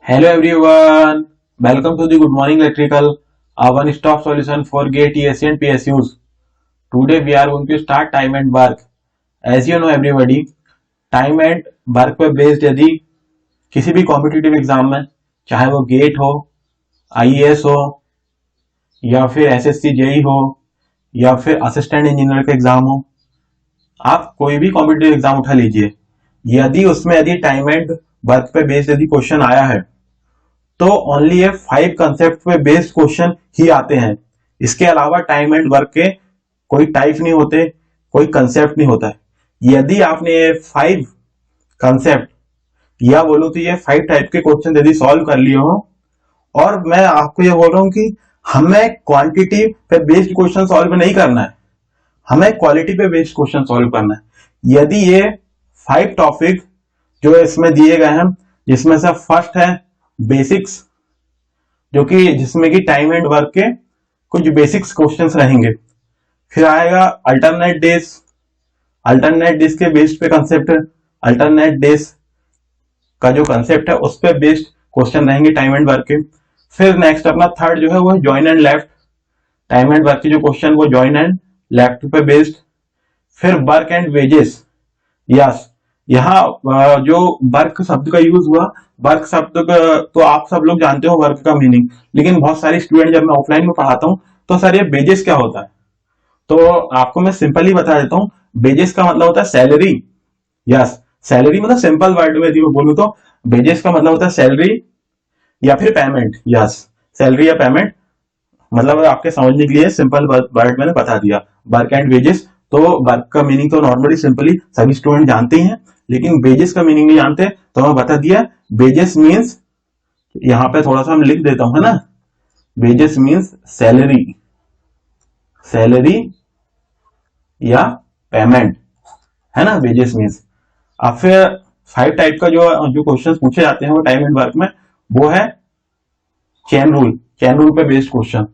Hello everyone, welcome to the Good Morning Electrical, a one-stop solution for GATE, TSC and PSUs. Today we are going to start time and work. As you know everybody, time and work पे based यदि किसी भी competitive exam में, चाहे वो gate हो, IAS हो, या फिर एसएससी जेई हो, या फिर असिस्टेंट इंजीनियर का एग्जाम हो, आप कोई भी कॉम्पिटिटिव एग्जाम उठा लीजिए, यदि टाइम एंड वर्क पे बेस्ड यदि क्वेश्चन आया है तो ओनली ये 5 कंसेप्ट पे बेस्ड क्वेश्चन ही आते हैं। इसके अलावा टाइम एंड वर्क के कोई टाइप नहीं होते, कोई कंसेप्ट नहीं होता है। यदि आपने ये 5 कंसेप्ट या बोलूं तो ये 5 टाइप के क्वेश्चन यदि सॉल्व कर लिए हो, और मैं आपको ये बोल रहा हूं कि हमें क्वांटिटी पे बेस्ड क्वेश्चन सॉल्व नहीं करना है, हमें क्वालिटी पे बेस्ड क्वेश्चन सॉल्व करना है। यदि ये 5 टॉपिक जो इसमें दिए गए हैं, जिसमें से फर्स्ट है बेसिक्स, जो कि जिसमें कि टाइम एंड वर्क के कुछ बेसिक्स क्वेश्चंस रहेंगे। फिर आएगा अल्टरनेट डेज के बेस्ड पे कंसेप्ट है, अल्टरनेट डेज का जो कंसेप्ट है उस पे बेस्ड क्वेश्चन रहेंगे टाइम एंड वर्क के। फिर नेक्स्ट अपना थर्ड जो है वो join and left, time and work के जो क्वेश्चन वो जॉइन एंड लेफ्ट पे बेस्ड। फिर वर्क एंड वेजेस, यस, यहाँ जो वर्क शब्द का यूज हुआ, वर्क शब्द का तो आप सब लोग जानते हो वर्क का मीनिंग, लेकिन बहुत सारे स्टूडेंट जब मैं ऑफलाइन में पढ़ाता हूँ तो सर ये वेजेस क्या होता है, तो आपको मैं सिंपली बता देता हूँ। वेजेस का मतलब होता है सैलरी, यस, सैलरी मतलब सिंपल वर्ड में यदि मैं बोलूँ तो वेजेस का मतलब होता है सैलरी या फिर पेमेंट, यस, सैलरी या पेमेंट। मतलब आपके समझने के लिए सिंपल वर्ड मैंने बता दिया, वर्क एंड वेजेस। तो वर्क का मीनिंग तो नॉर्मली सिंपली सभी स्टूडेंट जानते ही हैं, लेकिन वेजेस का मीनिंग नहीं जानते, तो मैं बता दिया। वेजेस मीन्स, यहां पे थोड़ा सा हम लिख देता हूं, है ना, वेजेस मीन्स सैलरी या पेमेंट, है ना, वेजेस मीन्स। अब फिर 5 टाइप का जो क्वेश्चंस पूछे जाते हैं वो टाइम एंड वर्क में, वो है चेन रूल पे बेस्ड क्वेश्चन।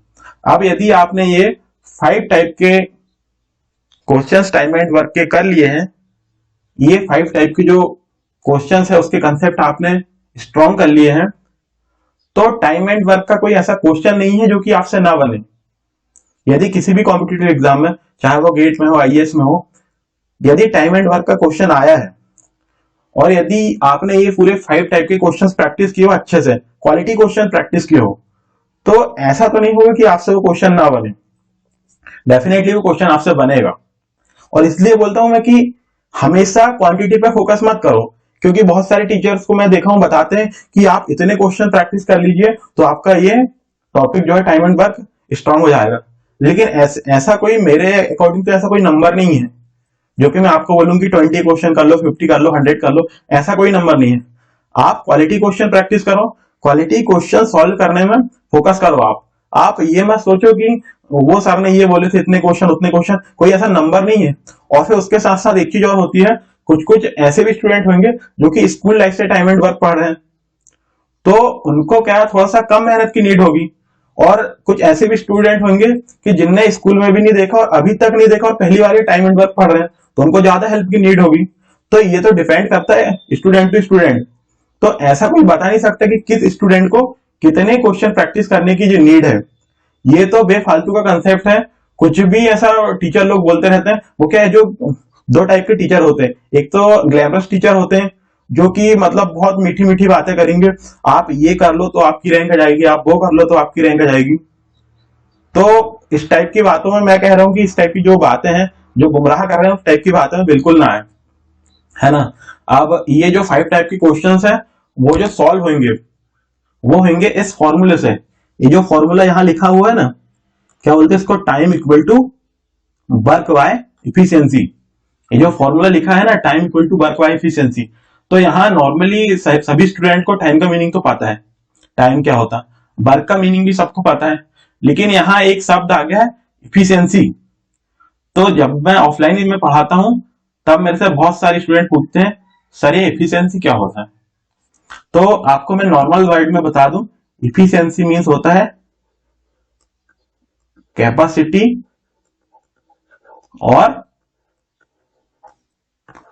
अब यदि आपने ये 5 टाइप के क्वेश्चंस टाइम एंड वर्क के कर लिए हैं, ये 5 टाइप के जो क्वेश्चंस है उसके कंसेप्ट आपने स्ट्रॉन्ग कर लिए हैं, तो टाइम एंड वर्क का कोई ऐसा क्वेश्चन नहीं है जो कि आपसे ना बने। यदि किसी भी कॉम्पिटिटिव एग्जाम में, चाहे वो गेट में हो, आईएएस में हो, यदि टाइम एंड वर्क का क्वेश्चन आया है और यदि आपने ये पूरे 5 टाइप के क्वेश्चंस प्रैक्टिस किए हो, अच्छे से क्वालिटी क्वेश्चन प्रैक्टिस किए हो, तो ऐसा तो नहीं होगा कि आपसे वो क्वेश्चन ना बने, डेफिनेटली वो क्वेश्चन आपसे बनेगा। और इसलिए बोलता हूं मैं कि हमेशा क्वांटिटी पे फोकस मत करो, क्योंकि बहुत सारे टीचर्स को मैं देखा हूं बताते हैं कि आप इतने क्वेश्चन प्रैक्टिस कर लीजिए तो आपका ये टॉपिक जो है टाइम एंड वर्क स्ट्रांग हो जाएगा। लेकिन ऐसा कोई, मेरे अकॉर्डिंग तो ऐसा कोई नंबर नहीं है जो कि मैं आपको बोलूं कि 20 क्वेश्चन कर लो, 50 कर लो, 100 कर लो, ऐसा कोई नंबर नहीं है। आप क्वालिटी क्वेश्चन प्रैक्टिस करो, क्वालिटी क्वेश्चन सॉल्व करने में फोकस करो। आप ये मत सोचो कि वो सर ने ये बोले थे इतने क्वेश्चन उतने क्वेश्चन, कोई ऐसा नंबर नहीं है। और फिर उसके साथ साथ एक चीज और होती है, कुछ कुछ ऐसे भी स्टूडेंट होंगे जो कि स्कूल लाइफ से टाइम एंड वर्क पढ़ रहे हैं, तो उनको क्या थोड़ा सा कम मेहनत की नीड होगी। और कुछ ऐसे भी स्टूडेंट होंगे कि जिनने स्कूल में भी नहीं देखा और अभी तक नहीं देखा और पहली बार टाइम एंड वर्क पढ़ रहे हैं, तो उनको ज्यादा हेल्प की नीड होगी। तो ये तो डिपेंड करता है स्टूडेंट टू स्टूडेंट। तो ऐसा कोई बता नहीं सकता कि किस स्टूडेंट को कितने क्वेश्चन प्रैक्टिस करने की जो नीड है। ये तो बेफालतू का कंसेप्ट है, कुछ भी ऐसा टीचर लोग बोलते रहते हैं। वो क्या है, जो 2 टाइप के टीचर होते हैं, एक तो ग्लैमरस टीचर होते हैं जो कि मतलब बहुत मीठी मीठी बातें करेंगे, आप ये कर लो तो आपकी रैंक आ जाएगी, आप वो कर लो तो आपकी रैंक आ जाएगी। तो इस टाइप की बातों में मैं कह रहा हूं कि इस टाइप की जो बातें हैं, जो गुमराह कर रहे हैं, उस टाइप की बातें में बिल्कुल ना आए, है ना। अब ये जो 5 टाइप के क्वेश्चंस हैं, वो जो सॉल्व होंगे वो होंगे इस फॉर्मूले से। ये जो फॉर्मूला यहां लिखा हुआ है ना, क्या बोलते हैं इसको, time equal to work by efficiency. ये जो फॉर्मूला लिखा है ना, time equal to work by efficiency, तो यहाँ नॉर्मली सभी स्टूडेंट को टाइम का मीनिंग तो पता है, टाइम क्या होता है, वर्क का मीनिंग भी सबको पता है, लेकिन यहाँ एक शब्द आ गया है इफिशियंसी। तो जब मैं ऑफलाइन में पढ़ाता हूं तब मेरे से बहुत सारे स्टूडेंट पूछते हैं सर ये इफिशियंसी क्या होता है। तो आपको मैं नॉर्मल वर्ड में बता दूं, इफिशियंसी मीन्स होता है कैपेसिटी और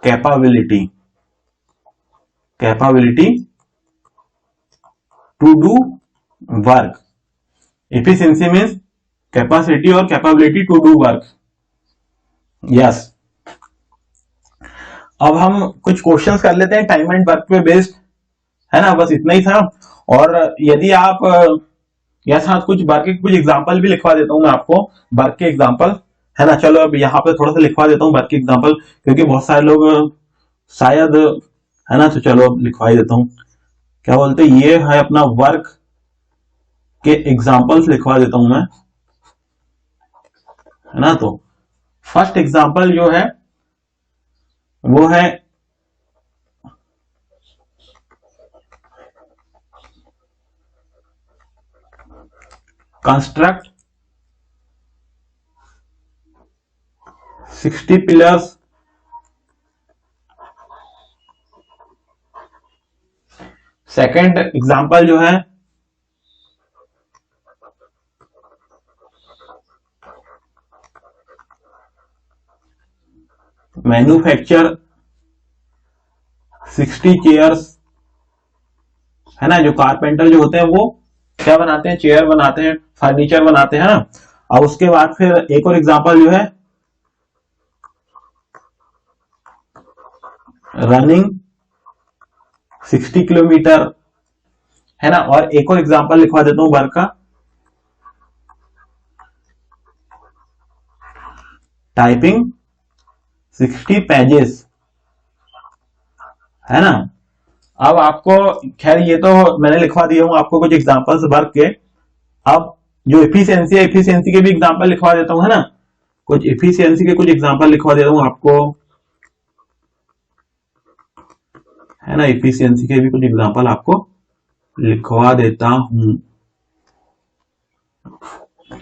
capability to do work. Efficiency means capacity और capability to do work. Yes, अब हम कुछ क्वेश्चंस कर लेते हैं टाइम एंड वर्क पे बेस्ड, है ना, बस इतना ही था। और यदि आप या साथ कुछ वर्क के कुछ एग्जांपल भी लिखवा देता हूं मैं आपको, वर्क के एग्जांपल, है ना। चलो अब यहाँ पे थोड़ा सा लिखवा देता हूँ वर्क के एग्जांपल, क्योंकि बहुत सारे लोग शायद, है ना, तो चलो अब लिखवा ही देता हूँ। क्या बोलते, ये है अपना वर्क के एग्जांपल्स लिखवा देता हूं मैं, है ना। तो फर्स्ट एग्जांपल जो है वो है कंस्ट्रक्ट 60 पिलर्स सेकेंड एग्जांपल जो है मैन्युफैक्चर 60 चेयर्स, है ना। जो कारपेंटर जो होते हैं वो क्या बनाते हैं, चेयर बनाते हैं, फर्नीचर बनाते हैं ना। और उसके बाद फिर एक और एग्जांपल जो है रनिंग 60 किलोमीटर, है ना। और एक और एग्जांपल लिखवा देता हूं वर्क का, टाइपिंग 60 पेजेस, है ना। अब आपको, खैर ये तो मैंने लिखवा दिया हूं आपको कुछ एग्जांपल्स वर्क के। अब जो एफिशिएंसी है, एफिशिएंसी के भी एग्जांपल लिखवा देता हूं, है ना। कुछ एफिशिएंसी के कुछ एग्जांपल लिखवा देता हूं आपको, है ना। एफिशिएंसी के भी कुछ एग्जांपल आपको लिखवा देता हूं,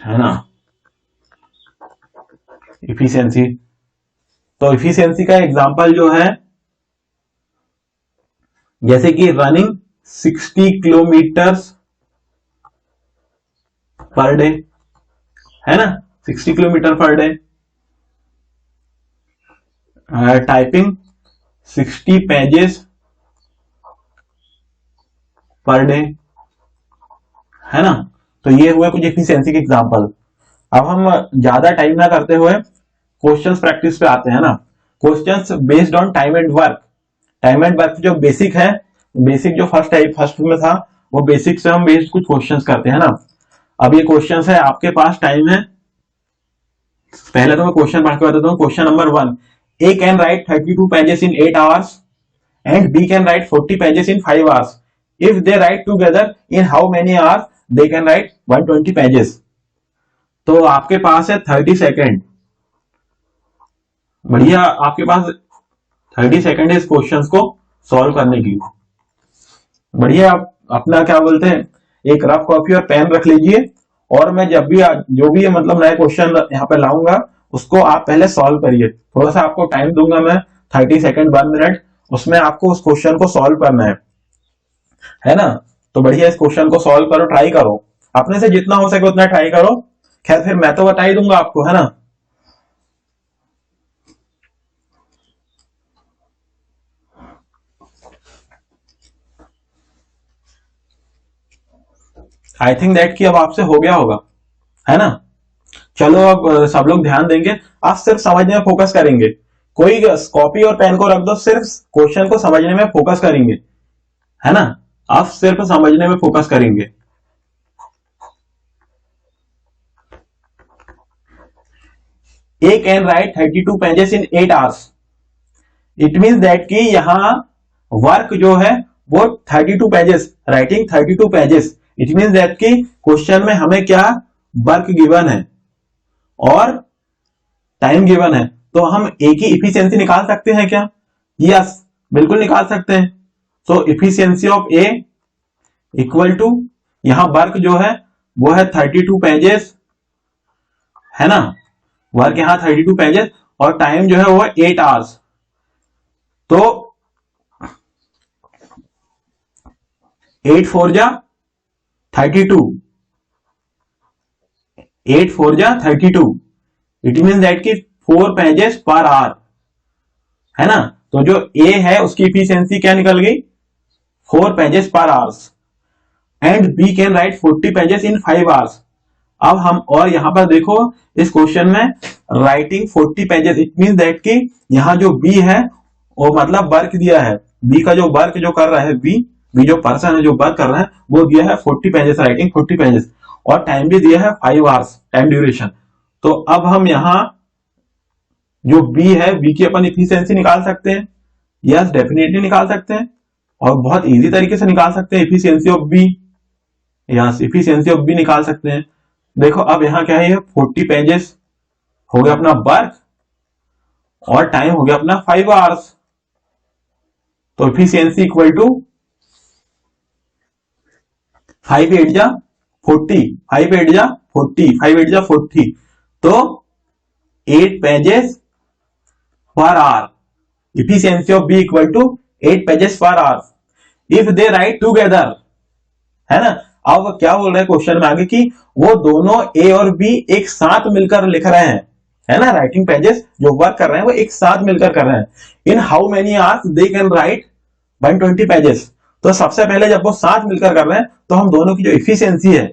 है ना। एफिशिएंसी, तो एफिशिएंसी का एग्जांपल जो है जैसे कि रनिंग 60 किलोमीटर्स पर डे, है ना, 60 kilometre per day. Typing 60 pages per day, है ना। तो ये हुए कुछ एफिशिएंसी के एग्जांपल। अब हम ज्यादा टाइम ना करते हुए क्वेश्चंस प्रैक्टिस पे आते हैं ना। Questions based on time and work. Time and work जो बेसिक है, बेसिक जो फर्स्ट में था, वो बेसिक से हम बेस्ड कुछ क्वेश्चंस करते हैं ना। अब ये क्वेश्चंस है, आपके पास टाइम है, पहले तो मैं क्वेश्चन पढ़ के बताता हूँ। Question number 1, A can write 32 pages in 8 hours and B can write 40 pages in 5 hours. If they write together in how many hours they can write 120 pages. तो आपके पास है 30 सेकेंड, बढ़िया, आपके पास 30 सेकेंड है इस क्वेश्चन को सॉल्व करने की। बढ़िया, आप अपना क्या बोलते हैं, एक रफ कॉपी और पेन रख लीजिए, और मैं जब भी जो भी मतलब नए क्वेश्चन यहाँ पे लाऊंगा उसको आप पहले सॉल्व करिए। थोड़ा सा आपको टाइम दूंगा मैं, 30 सेकेंड 1 मिनट, उसमें आपको उस क्वेश्चन को सॉल्व करना है ना। तो बढ़िया, इस क्वेश्चन को सॉल्व करो, ट्राई करो, अपने से जितना हो सके उतना ट्राई करो। खैर फिर मैं तो बता ही दूंगा आपको, है ना। आई थिंक दैट कि अब आपसे हो गया होगा, है ना। चलो अब सब लोग ध्यान देंगे, आप सिर्फ समझने में फोकस करेंगे। कोई कॉपी और पेन को रख दो, सिर्फ क्वेश्चन को समझने में फोकस करेंगे, है ना। आप सिर्फ समझने में फोकस करेंगे। A can write 32 pages in 8 hours. It mean that कि यहां वर्क जो है वो 32 pages, writing 32 pages. It mean that कि क्वेश्चन में हमें क्या वर्क गिवन है और टाइम गिवन है, तो हम ए की इफिशियंसी निकाल सकते हैं क्या? यस, बिल्कुल निकाल सकते हैं। So efficiency of a equal to, यहां वर्क जो है वो है 32 पेजेस, है ना। वर्क यहां 32 पेजेस और टाइम जो है वो 8 आवर्स। तो 8 4 जा 32, 8 4 जा 32। इट मीन दैट कि 4 पेजेस पर आवर, है ना। तो जो ए है उसकी इफिशियंसी क्या निकल गई, 4 pages per hours. And B can write 40 pages in 5 hours. अब हम और यहां पर देखो इस क्वेश्चन में writing 40 pages, it mean that कि यहां जो बी है वो मतलब वर्क दिया है, बी का जो वर्क जो कर रहा है, बी जो पर्सन है जो वर्क कर रहा है वो दिया है 40 पेजेस, राइटिंग 40 पेजेस, और टाइम भी दिया है 5 आवर्स टाइम ड्यूरेशन। तो अब हम यहां जो बी है, बी की अपन इफिशियंसी निकाल सकते हैं, यस डेफिनेटली निकाल सकते हैं, और बहुत इजी तरीके से निकाल सकते हैं efficiency of B, yes efficiency of B निकाल सकते हैं। देखो अब यहां क्या है, 40 पेजेस हो गया अपना वर्क और टाइम हो गया अपना 5 आवर्स, तो इफिशियंसी इक्वल टू 5 8 जा 40, 5 8 जा 40, 5 8 जा 40, तो 8 pages per our, efficiency of B equal to 8 pages per hour if they write together, है ना। अब क्या बोल रहे हैं क्वेश्चन में आगे कि वो दोनों ए और बी एक साथ मिलकर लिख रहे हैं, है ना, राइटिंग पेजेस जो वर्क कर रहे हैं वो एक साथ मिलकर कर रहे हैं। इन how many hours they can write 120 pages. तो सबसे पहले जब वो साथ मिलकर कर रहे हैं तो हम दोनों की जो इफिशियंसी है,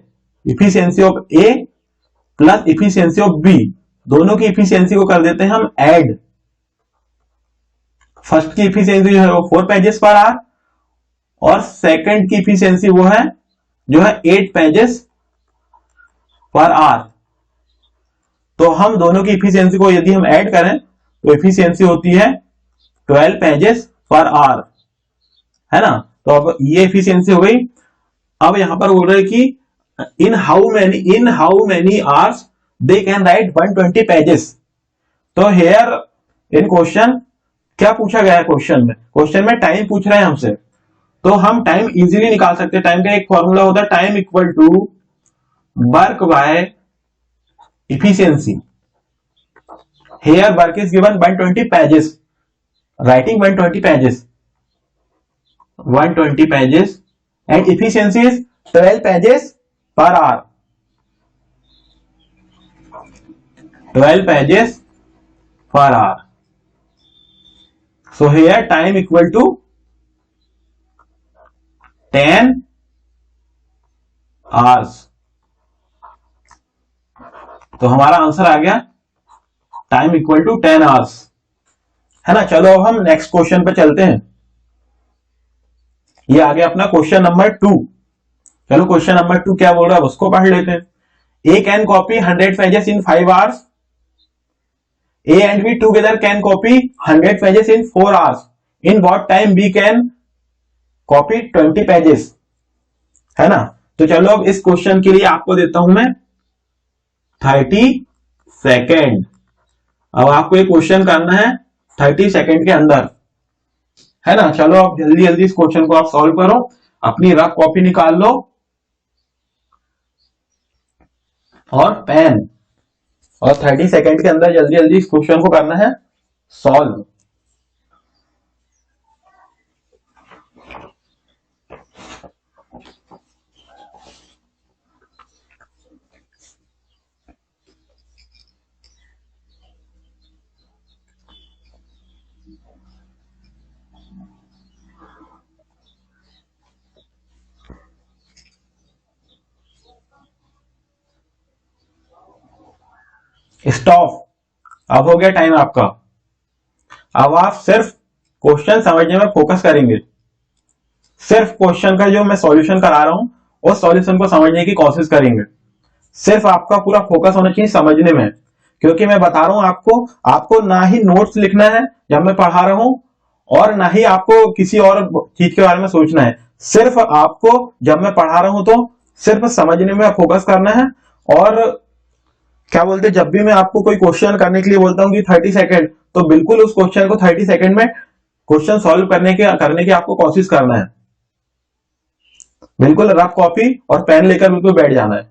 efficiency of A plus efficiency of B, दोनों की इफिशियंसी को कर देते हैं हम ऐड। फर्स्ट की इफिशियंसी जो है वो 4 पेजेस पर आवर, और सेकंड की इफिशियंसी वो है जो है 8 पेजेस पर आवर। तो हम दोनों की इफिशियंसी को यदि हम ऐड करें तो इफिशियंसी होती है 12 पेजेस पर आवर, है ना। तो अब ये इफिशियंसी हो गई। अब यहां पर बोल रहे कि इन how many hours they can write 120 pages. तो हेयर इन क्वेश्चन क्या पूछा गया है, क्वेश्चन में टाइम पूछ रहे हैं हमसे, तो हम टाइम इजीली निकाल सकते हैं। टाइम का एक फॉर्मूला होता है time equal to work by efficiency. Here work is given 120 pages, writing 120 pages, 120 pages and efficiency is 12 pages per hour, 12 pages per hour. So here time equal to 10 hours। तो हमारा answer आ गया time equal to 10 hours, है ना। चलो अब हम next question पे चलते हैं। ये आ गया अपना क्वेश्चन नंबर 2। चलो क्वेश्चन नंबर 2 क्या बोल रहा है उसको पढ़ लेते हैं। A can copy 100 pages in 5 hours, A and B together can copy 100 pages in 4 hours. In what time B can copy 20 pages, है ना। तो चलो अब इस क्वेश्चन के लिए आपको देता हूं मैं 30 सेकेंड। अब आपको ये क्वेश्चन करना है 30 सेकेंड के अंदर, है ना। चलो अब जल्दी जल्दी इस क्वेश्चन को आप सॉल्व करो, अपनी रफ कॉपी निकाल लो और पेन, और 30 सेकेंड के अंदर जल्दी जल्दी इस क्वेश्चन को करना है सॉल्व। स्टॉप, अब हो गया टाइम आपका। अब आप सिर्फ क्वेश्चन समझने में फोकस करेंगे, सिर्फ क्वेश्चन का जो मैं सॉल्यूशन करा रहा हूं उस सॉल्यूशन को समझने की कोशिश करेंगे। सिर्फ आपका पूरा फोकस होना चाहिए समझने में, क्योंकि मैं बता रहा हूं आपको ना ही नोट्स लिखना है जब मैं पढ़ा रहा हूं, और ना ही आपको किसी और चीज के बारे में सोचना है। सिर्फ आपको जब मैं पढ़ा रहा हूं तो सिर्फ समझने में फोकस करना है। और क्या बोलते, जब भी मैं आपको कोई क्वेश्चन करने के लिए बोलता हूं कि 30 सेकेंड, तो बिल्कुल उस क्वेश्चन को 30 सेकेंड में क्वेश्चन सॉल्व करने की आपको कोशिश करना है। बिल्कुल रफ कॉपी और पेन लेकर बिल्कुल बैठ जाना है।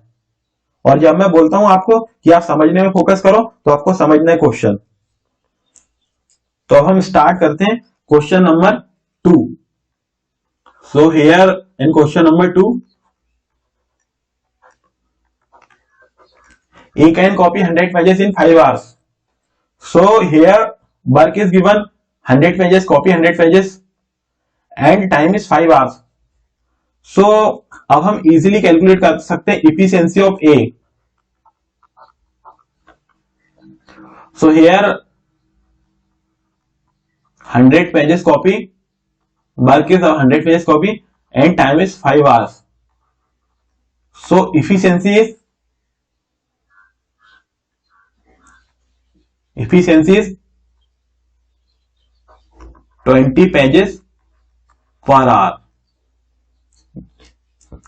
और जब मैं बोलता हूं आपको कि आप समझने में फोकस करो, तो आपको समझना है क्वेश्चन। तो अब हम स्टार्ट करते हैं question number 2। So here in question number 2, he can copy 100 pages in 5 hours. So here work is given 100 pages, copy 100 pages and time is 5 hours. सो अब हम इजीली कैलकुलेट कर सकते हैं efficiency of A. So here 100 pages copy, work is 100 pages copy and time is 5 hours. So efficiency is 20 pages per hour.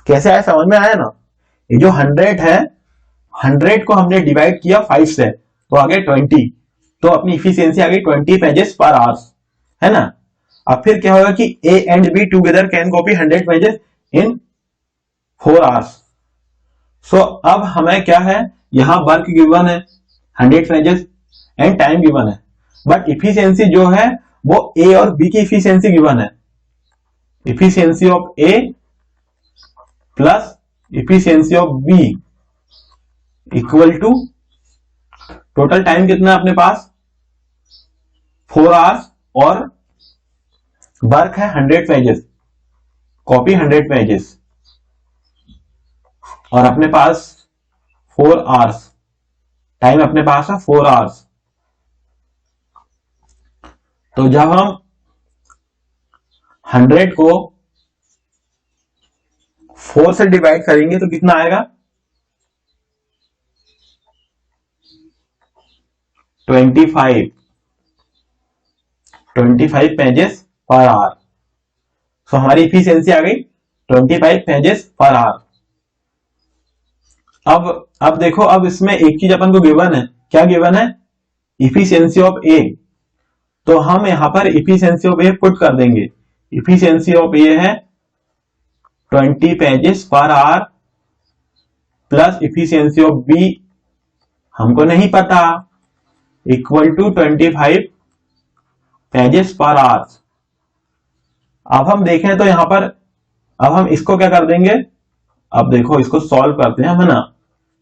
कैसे आया, समझ में आया ना? ये जो 100 है, 100 को हमने डिवाइड किया 5 से, तो आ गए 20, तो अपनी इफिशियंसी आ गई 20 पेजेस पर आवर्स, है ना? अब फिर क्या होगा कि A and B together can copy 100 pages in 4 hours. So अब हमें क्या है, यहां वर्क गिवन है 100 पेजेस एंड टाइम गिवन है, बट इफिशियंसी जो है वो ए और बी की इफिशियंसी गिवन है. Efficiency of A plus efficiency of B equal to total time कितना है अपने पास 4 आवर्स और वर्क है 100 पेजेस, कॉपी 100 पेजेस और अपने पास 4 आवर्स, टाइम अपने पास है 4 आवर्स. तो जब हम 100 को 4 से डिवाइड करेंगे तो कितना आएगा 25 पेजेस पर आवर. सो हमारी इफिशियंसी आ गई 25 पेजेस पर आवर. अब देखो, अब इसमें एक चीज अपन को गिवन है, क्या गिवन है, इफिशियंसी ऑफ ए. तो हम यहां पर इफिशियंसी ऑफ ए पुट कर देंगे. इफिशियंसी ऑफ ए है 20 pages per hour plus efficiency of B हमको नहीं पता, equal to 25 pages per hour. अब हम देखें तो यहां पर अब हम इसको क्या कर देंगे, अब देखो इसको सॉल्व करते हैं, है ना?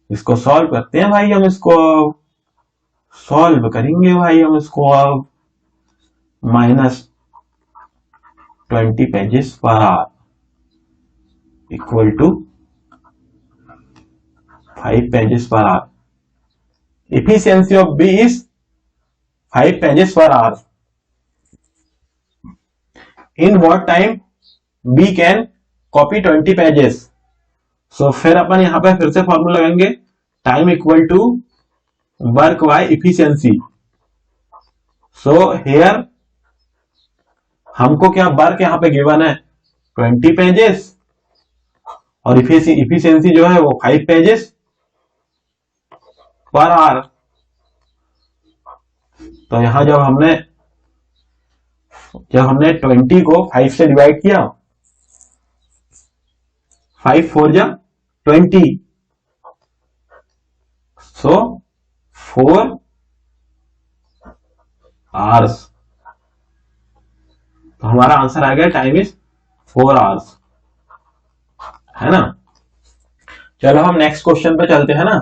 इसको सॉल्व करते हैं भाई, हम इसको सॉल्व करेंगे भाई, हम इसको अब -20 pages per hour equal to 5 pages per hour. Efficiency of B is 5 pages per hour. In what time B can copy 20 pages. So फिर अपन यहां पर फिर से फॉर्मूला लगाएंगे, time equal to work by efficiency. So here हमको क्या work यहां पे गिवन है 20 पेजेस और इफिशियंसी जो है वो 5 पेजेस पर आवर. तो यहां जब हमने 20 को 5 से डिवाइड किया, 5 4 जा 20, सो 4 आवर्स. तो हमारा आंसर आ गया टाइम इज 4 आवर्स, है ना? चलो हम नेक्स्ट क्वेश्चन पे चलते हैं ना.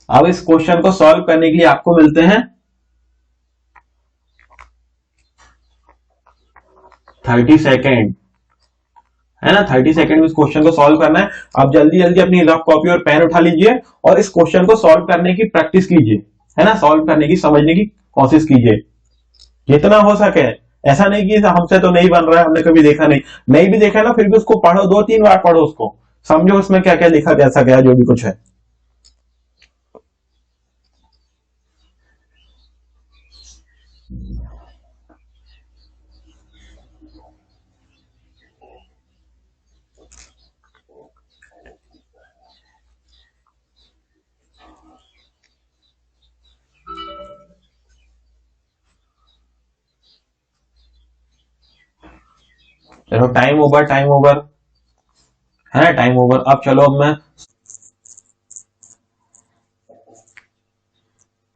अब इस क्वेश्चन को सॉल्व करने के लिए आपको मिलते हैं 30 सेकेंड, है ना? 30 सेकेंड में इस क्वेश्चन को सॉल्व करना है. आप जल्दी जल्दी अपनी रफ कॉपी और पेन उठा लीजिए और इस क्वेश्चन को सॉल्व करने की प्रैक्टिस कीजिए, है ना? सॉल्व करने की, समझने की कोशिश कीजिए जितना हो सके. ऐसा नहीं कि हमसे तो नहीं बन रहा है, हमने कभी देखा नहीं भी देखा ना, फिर भी उसको पढ़ो, 2-3 बार पढ़ो, उसको समझो उसमें क्या क्या लिखा, कैसा गया, जो भी कुछ है. चलो टाइम ओवर है ना, टाइम ओवर. अब चलो, अब मैं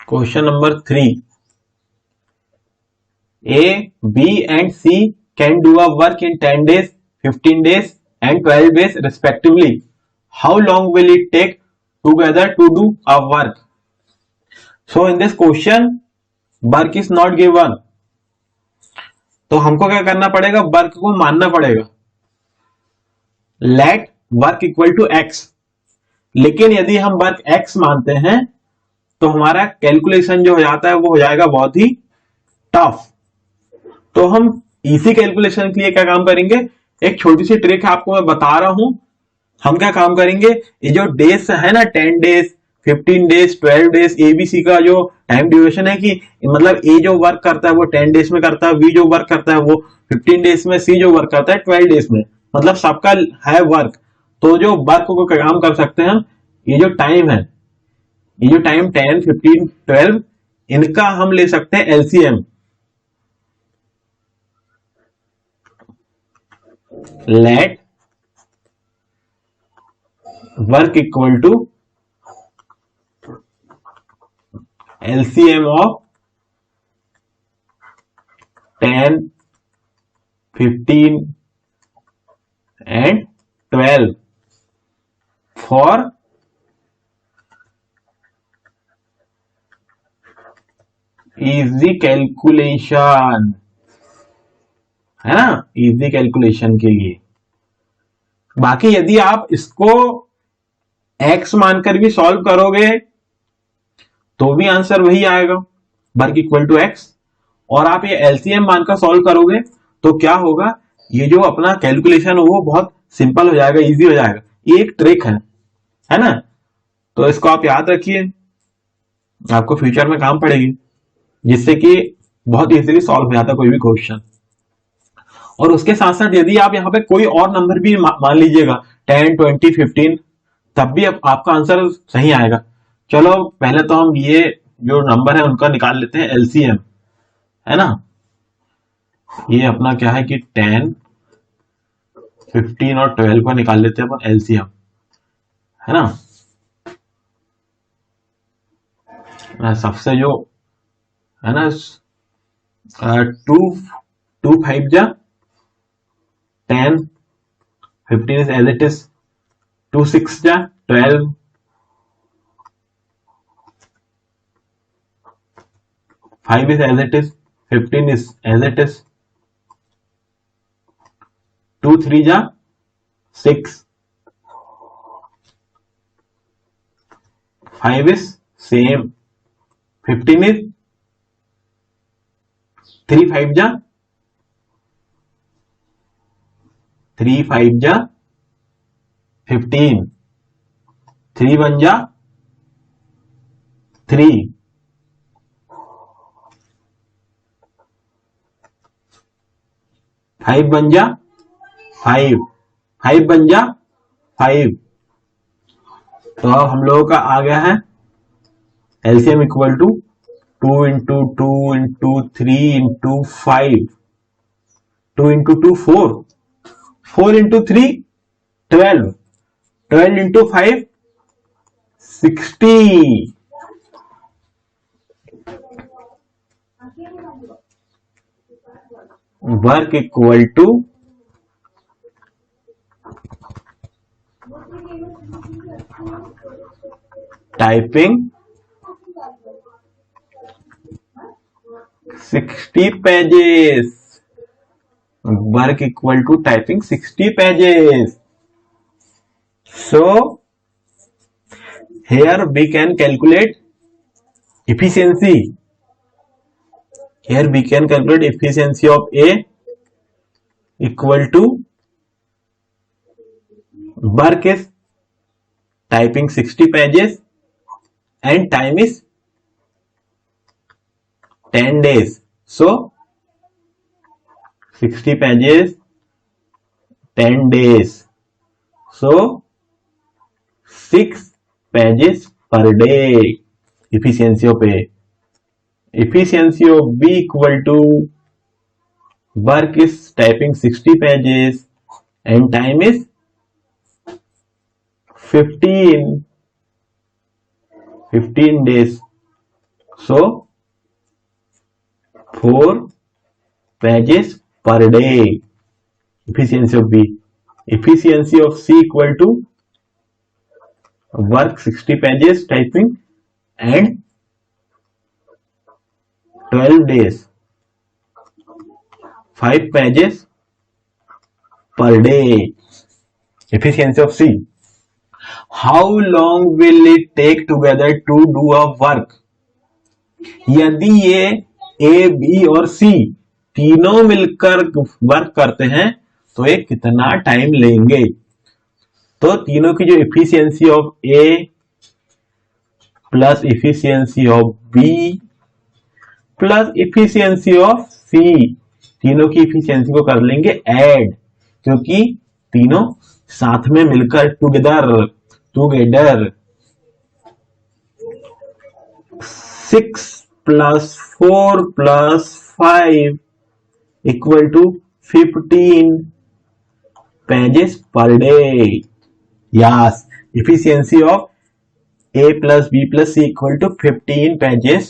question number 3. A, B and C can do a work in 10 days, 15 days and 12 days respectively. How long will it take together to do a work? So in this question work is not given. तो हमको क्या करना पड़ेगा, work को मानना पड़ेगा. Let work equal to X. लेकिन यदि हम वर्क एक्स मानते हैं तो हमारा कैलकुलेशन जो हो जाता है वो हो जाएगा बहुत ही टफ। तो हम इसी कैलकुलेशन के लिए क्या काम करेंगे, एक छोटी सी ट्रिक है आपको मैं बता रहा हूं। हम क्या काम करेंगे, ये जो डेज है ना, 10 डेज, 15 डेज, 12 डेज, एबीसी का जो टाइम ड्यूरेशन है कि मतलब ए जो वर्क करता है वो 10 डेज में करता है, बी जो वर्क करता है वो 15 डेज में, सी जो वर्क करता है 12 डेज में, मतलब सबका है वर्क। तो जो वर्क को काम कर सकते हैं हम, ये जो टाइम है, ये जो टाइम 10, 15, 12, इनका हम ले सकते हैं LCM. Let work equal to LCM of 10, 15 and 12 for easy calculation, है ना, इजी कैलकुलेशन के लिए। बाकी यदि आप इसको x मानकर भी सॉल्व करोगे तो भी आंसर वही आएगा, वर्क इक्वल टू एक्स। और आप ये एलसीएम मानकर सॉल्व करोगे तो क्या होगा, ये जो अपना कैलकुलेशन वो बहुत सिंपल हो जाएगा, इजी हो जाएगा। ये एक ट्रिक है ना। तो इसको आप याद रखिए, आपको फ्यूचर में काम पड़ेगी, जिससे कि बहुत इजीली सॉल्व हो जाता है कोई भी क्वेश्चन। और उसके साथ साथ यदि आप यहाँ पे कोई और नंबर भी मान लीजिएगा 10, 20, 15, तब भी आपका आंसर सही आएगा। चलो पहले तो हम ये जो नंबर है उनका निकाल लेते हैं एलसीएम, है ना। ये अपना क्या है कि 10, 15 और 12 को निकाल लेते हैं अपन एलसीएम, है ना। सबसे जो है ना, 2 5 जा 10, 15 is as it is, 2 6 जा 12, 5 is as it is, 15 is as it is, 2 3 जा 6, 5 is same, 15 is 3 5 जा 3 5 जा 15, 3 1 जा 3, 5 बन जा 5, 5 बन जा 5। तो अब हम लोगों का आ गया है LCM equal to 2 into 2 into 3 into 5, 2 into 2 4, 4 into 3 12, 12 into 5 60, work equal to typing 60 pages, work equal to typing 60 pages. So here we can calculate efficiency. Here we can calculate efficiency of A equal to work is typing 60 pages and time is 10 days. So 60 pages, 10 days. So 6 pages per day. Efficiency of A. Efficiency of B equal to work is typing 60 pages and time is 15 days. So 4 pages per day. Efficiency of B. Efficiency of C equal to work 60 pages typing and 12 days, 5 pages per day. efficiency of C. How long will it take together to do a work? यदि ये A, B और C तीनों मिलकर work करते हैं तो ये कितना टाइम लेंगे? तो तीनों की जो efficiency of A plus efficiency of B plus efficiency of C, तीनों की इफिशियंसी को कर लेंगे ऐड, क्योंकि तीनों साथ में मिलकर together 6 plus 4 plus 5 equal to 15 pages per day. Yes, efficiency of A plus B plus C equal to 15 pages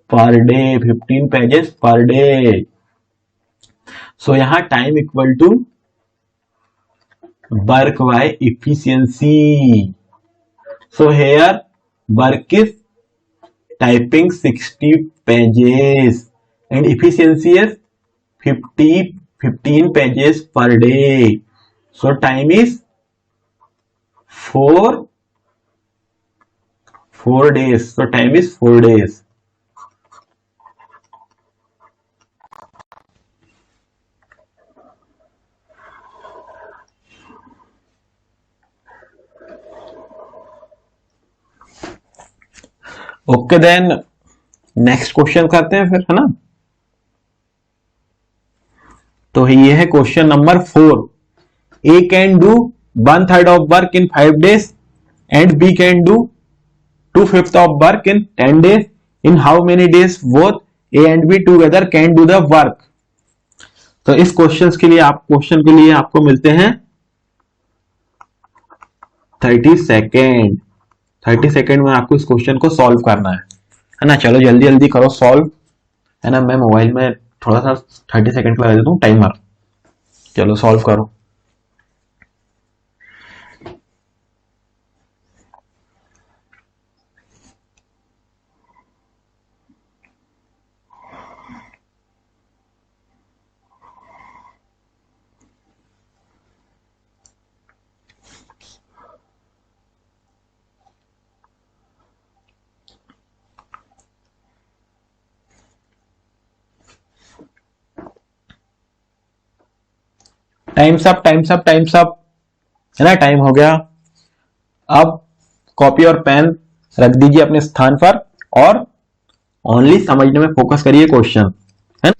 per day. 15 pages per day. So यहाँ time equal to work by efficiency. So here work is typing 60 pages and efficiency is 15 pages per day. So time is 4 days. So time is 4 days. Okay then next question करते हैं फिर, है ना. तो ये है question number 4. A can do 1/3 of work in 5 days and B can do 2/5 of work in 10 days. In how many days both A and B together can do the work? तो इस क्वेश्चन के लिए आपको मिलते हैं 30 second. 30 second में आपको इस क्वेश्चन को सॉल्व करना है ना. चलो जल्दी जल्दी करो सॉल्व, है ना. मैं मोबाइल में थोड़ा सा 30 सेकेंड लगा देता हूँ टाइमर. चलो सॉल्व करो. टाइम्स अप, है ना. टाइम हो गया. अब कॉपी और पेन रख दीजिए अपने स्थान पर और ओनली समझने में फोकस करिए क्वेश्चन, है.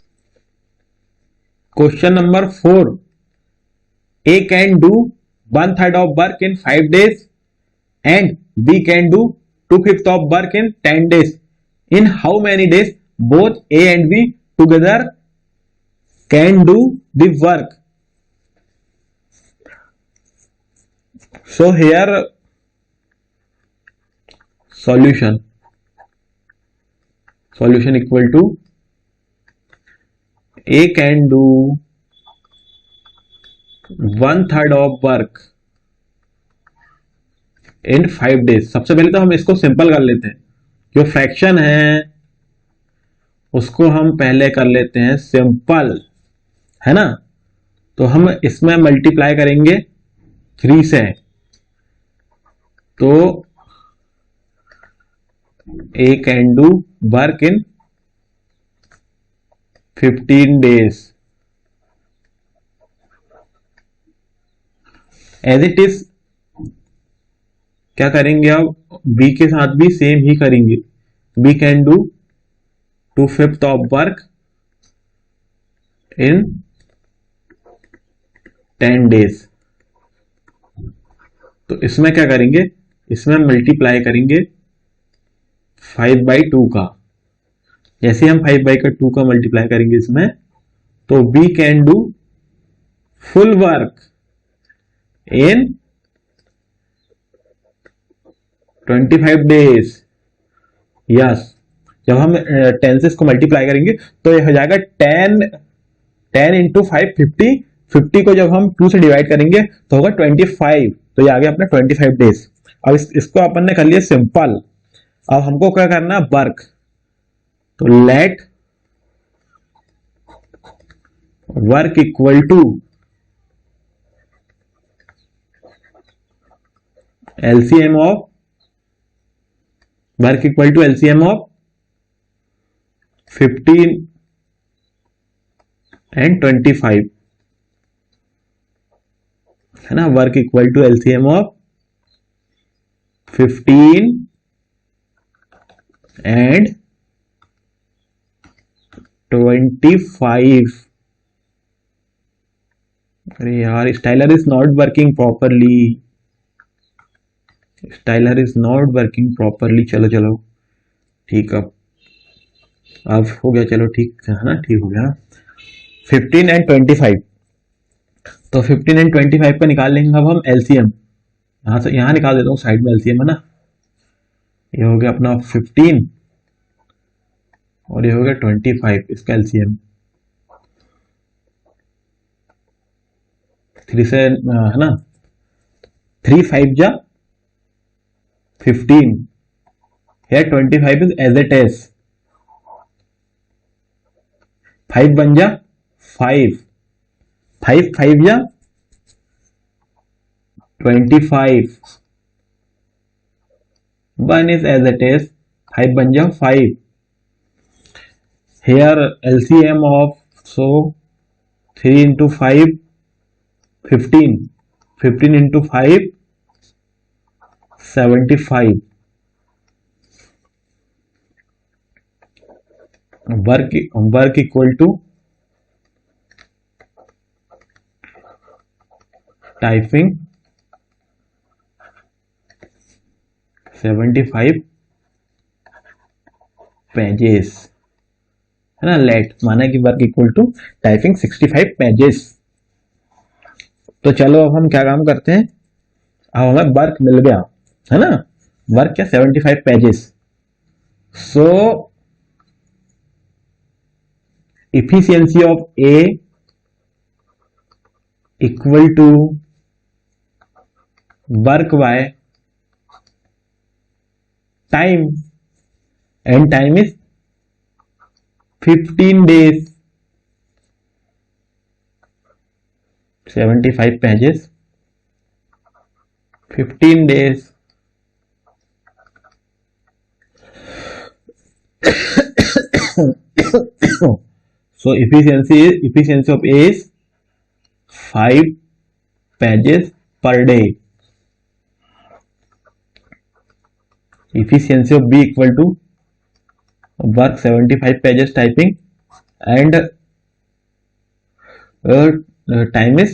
Question number 4. A can do 1/3 of work in 5 days and B can do 2/5 of work in 10 days. In how many days both A and B together can do the work? So here solution equal to A can do 1/3 of work in 5 days. सबसे पहले तो हम इसको simple कर लेते हैं. जो fraction है उसको हम पहले कर लेते हैं सिंपल, है ना. तो हम इसमें मल्टीप्लाई करेंगे 3 से. तो A can do work in 15 days. As it is क्या करेंगे अब, B के साथ भी सेम ही करेंगे. B can do 2/5 of work in 10 days. तो इसमें क्या करेंगे, इसमें मल्टीप्लाई करेंगे 5/2 का. जैसे हम 5/2 का मल्टीप्लाई करेंगे इसमें, तो B can do full work in 25 days. Yes, जब हम 10 से इसको मल्टीप्लाई करेंगे तो ये हो जाएगा 10 इंटू 5 50. 50 को जब हम 2 से डिवाइड करेंगे तो होगा 25. तो ये आ गया अपने 25 डेज. अब इसको अपन ने कर लिया सिंपल. अब हमको क्या करना है, वर्क. तो let work equal to LCM of work equal to LCM of 15 and 25, है ना। Work equal to LCM of 15 and 25। अरे यार, styler is not working properly, styler is not working properly. चलो चलो ठीक, अब हो गया, चलो ठीक है ना, ठीक हो गया। 15 एंड 25, तो 15 एंड 25 का निकाल लेंगे अब हम एलसीएम। यहां से यहां निकाल देता हूँ, साइड में एलसीएम है ना। ये हो गया अपना 15 और ये हो गया 25, इसका एलसीएम 3 से है ना, 3 5 जा 15, here 25 is as it is, 5 बन जा 5, 5 5 जा 25, 1 is as it is, 5 बन जा 5, here LCM of, so 3 into 5 15, 15 into 5 75, work equal to typing 75 pages, है ना। लेट माना कि work equal to typing 65 pages. तो चलो अब हम क्या काम करते हैं, अब हमें वर्क मिल गया, है ना। वर्क क्या, 75 pages. So efficiency of A equal to work by time, and time is 15 days, 75 pages, 15 days, so efficiency of A is 5 pages per day. Efficiency of B equal to work 75 pages typing and time is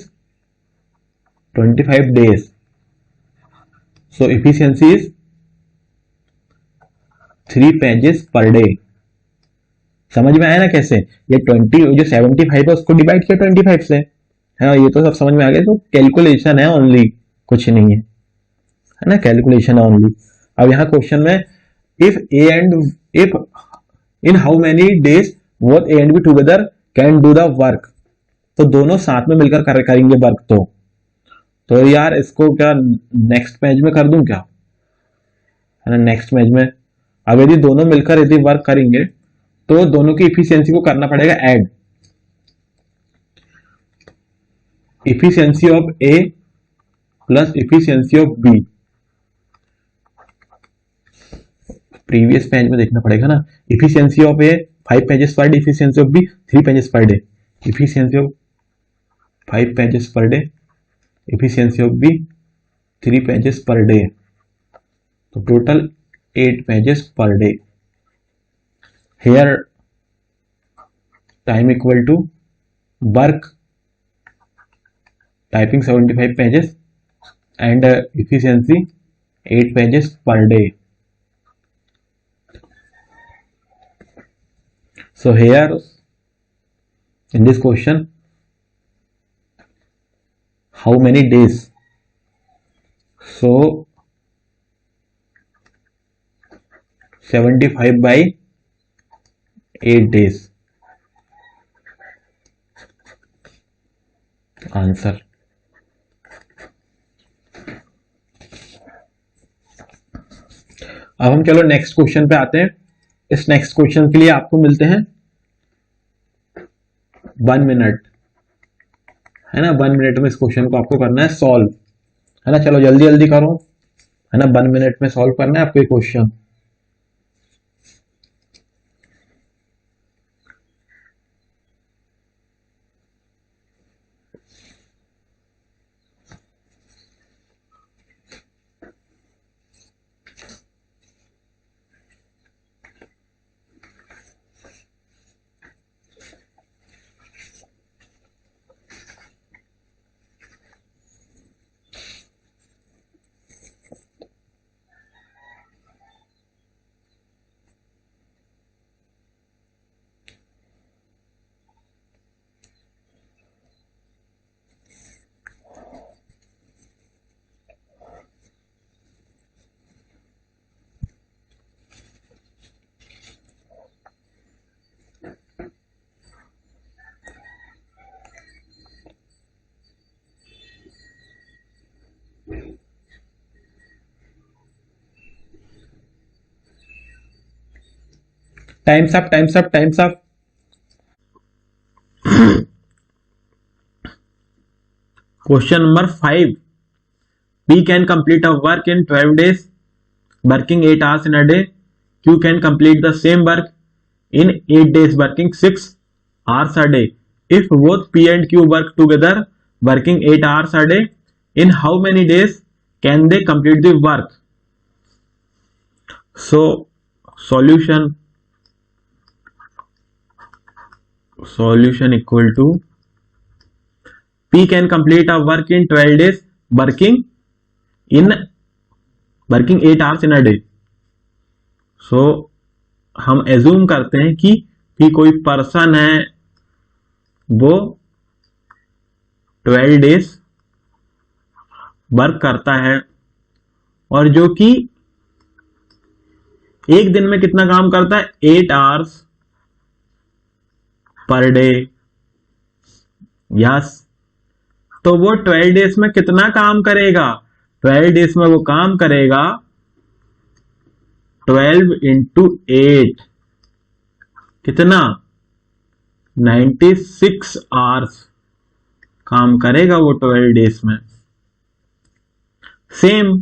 25 days. So efficiency is 3 pages per day. समझ में आया ना कैसे, ये 20 जो 75 है उसको divide किया 25 से, है ना। ये तो सब समझ में आ गया, तो कैलकुलेशन है ओनली, कुछ नहीं है ना, कैलकुलेशन है ओनली। अब यहाँ क्वेश्चन में if A and if in how many days both A and B together can do the work, तो दोनों साथ में मिलकर करेंगे वर्क। तो यार इसको क्या नेक्स्ट पेज में कर दूं क्या, है ना। नेक्स्ट पेज में अब यदि दोनों मिलकर यदि वर्क करेंगे तो दोनों की इफिशियंसी को करना पड़ेगा add. Efficiency of A plus efficiency of B, previous page में देखना पड़ेगा ना। Efficiency of A 5 pages per day, efficiency of B 3 pages per day, efficiency of 5 pages per day, efficiency of B 3 pages per day, तो total 8 pages per day. Here time equal to work typing 75 pages and efficiency 8 pages per day. So here in this question, how many days? So 75 by 8 days, answer. अब हम चलो next question पे आते हैं। इस next question के लिए आपको मिलते हैं 1 मिनट, है ना। 1 मिनट में इस क्वेश्चन को आपको करना है सॉल्व, है ना। चलो जल्दी जल्दी करो, है ना। 1 मिनट में सॉल्व करना है आपको ये question. Times up, times up, times up. Question number 5। P can complete a work in 12 days, working 8 hours in a day. Q can complete the same work in 8 days, working 6 hours a day. If both P and Q work together, working 8 hours a day, in how many days can they complete the work? So, solution equal to P can complete a work in 12 days, working 8 hours in a day. So हम assume करते हैं कि P कोई person है, वो 12 days work करता है, और जो कि एक दिन में कितना काम करता है, 8 आवर्स पर डे। यस, तो वो 12 डेज में कितना काम करेगा, 12 डेज में वो काम करेगा 12 इंटू 8, कितना, 96 आवर्स काम करेगा वो 12 डेज में। Same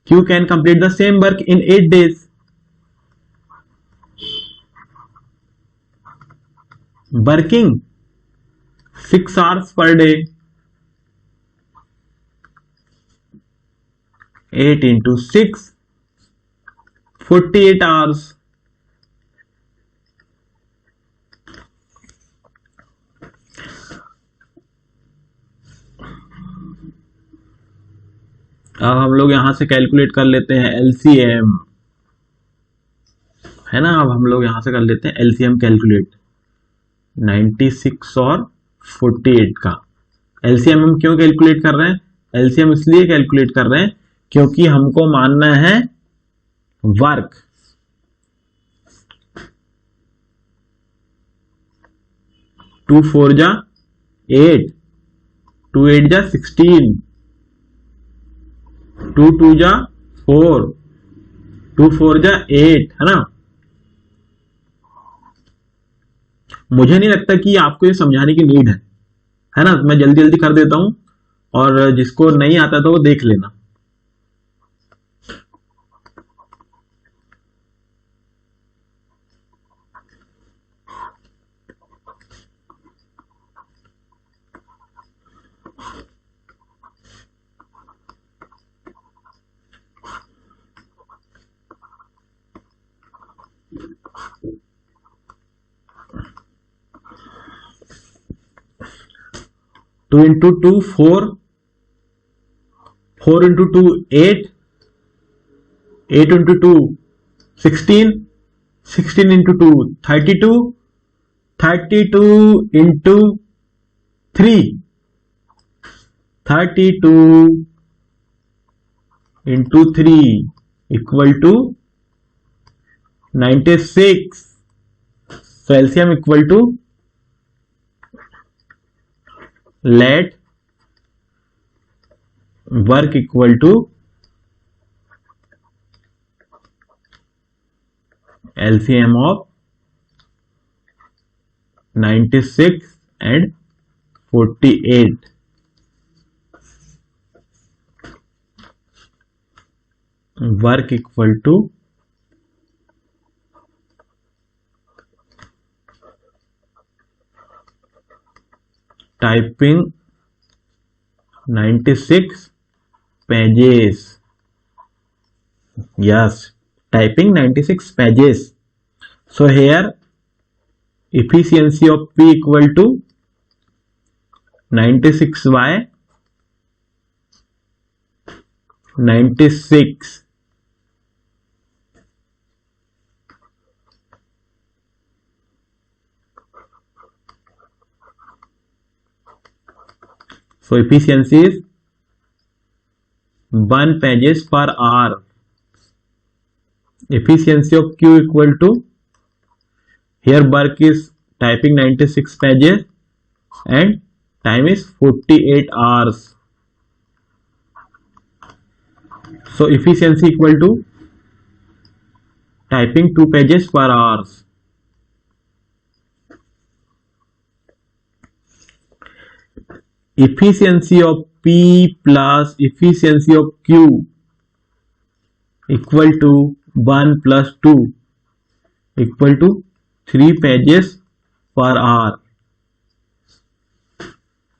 Q can complete the same work in 8 days, working 6 hours per day. 8 into 6, 48 hours. अब हम लोग यहां से कैलकुलेट कर लेते हैं एलसीएम, है ना। अब हम लोग यहां से कर लेते हैं एलसीएम कैलकुलेट, 96 और 48 का एलसीएम हम क्यों कैलकुलेट कर रहे हैं, एलसीएम इसलिए कैलकुलेट कर रहे हैं क्योंकि हमको मानना है वर्क। टू 4 जा 8, 2 8 जा 16, 2 2 जा 4, 2 4 जा 8, है ना। मुझे नहीं लगता कि आपको ये समझाने की नीड है ना। मैं जल्दी जल्दी कर देता हूं, और जिसको नहीं आता तो वो देख लेना। Two into two 4, 4 into 2 8, 8 into 2 16, 16 into 2 32, 32 into 3, 32 into 3 equal to 96। So LCM equal to, let work equal to LCM of 96 and 48 work equal to typing 96 pages. Yes, typing 96 pages. So here efficiency of P equal to 96 by 96. So efficiency is 1 pages per hour. Efficiency of Q equal to, here work is typing 96 pages and time is 48 hours. So efficiency equal to typing 2 pages per hour. Efficiency of P plus efficiency of Q equal to 1 plus 2 equal to 3 pages per hour.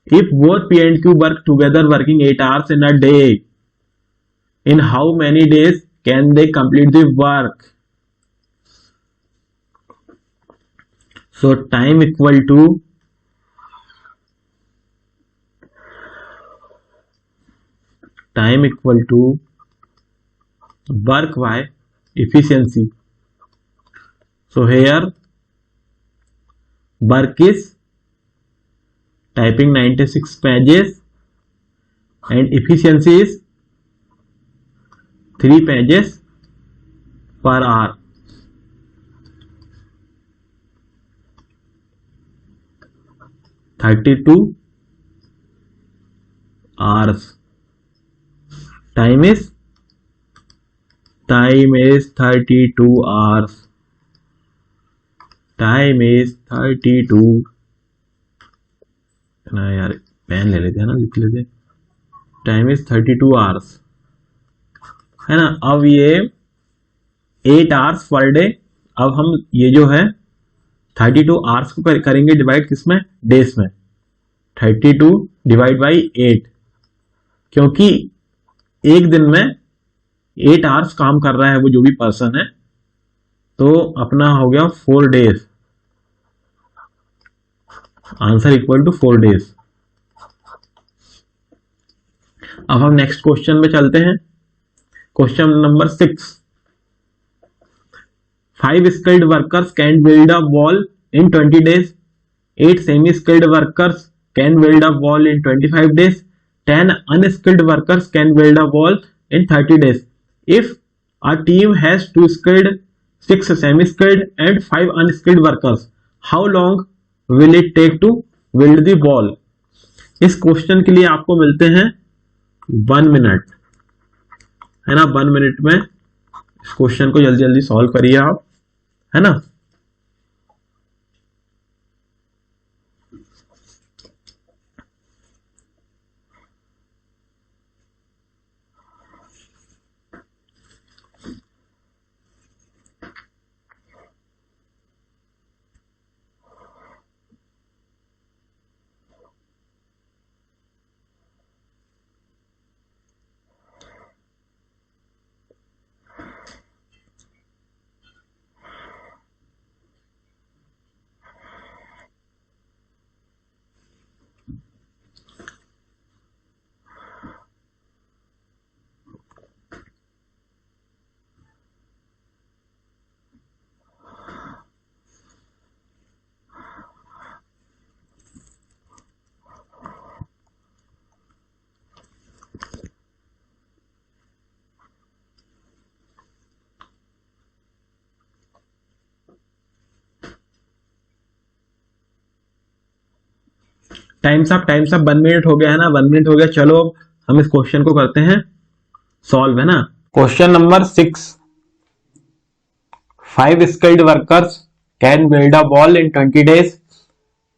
If both P and Q work together working 8 hours in a day, in how many days can they complete the work? So time equal to work by efficiency. So here work is typing 96 pages and efficiency is 3 pages per hour. 32 hours. Time is 32 hours. Time is 32. ना यार pen ले लेते हैं ना, लिख लेते। Time is 32 hours है ना। अब ये 8 आवर्स पर डे। अब हम ये जो है 32 आवर्स को करेंगे डिवाइड किसमें, डेज में। 32 डिवाइड बाई 8, क्योंकि एक दिन में 8 आवर्स काम कर रहा है वो जो भी पर्सन है, तो अपना हो गया 4 days. Answer equal to 4 days. अब हम नेक्स्ट क्वेश्चन में चलते हैं। Question number 6। 5 skilled workers can build a wall in 20 days. 8 semi-skilled workers can build a wall in 25 days. 10 unskilled workers can build a wall in 30 days. If a team has 2 skilled, 6 semi-skilled and 5 unskilled workers, how long will it take to build the wall? इस question के लिए आपको मिलते हैं 1 minute, है ना। 1 minute में इस क्वेश्चन को जल्दी जल्दी सॉल्व करिए आप, है ना। टाइम्स अप 1 मिनट हो गया है ना। 1 मिनट हो गया। चलो हम इस क्वेश्चन को करते हैं सॉल्व, है ना। Question number 6। 5 skilled workers can build a wall in 20 days.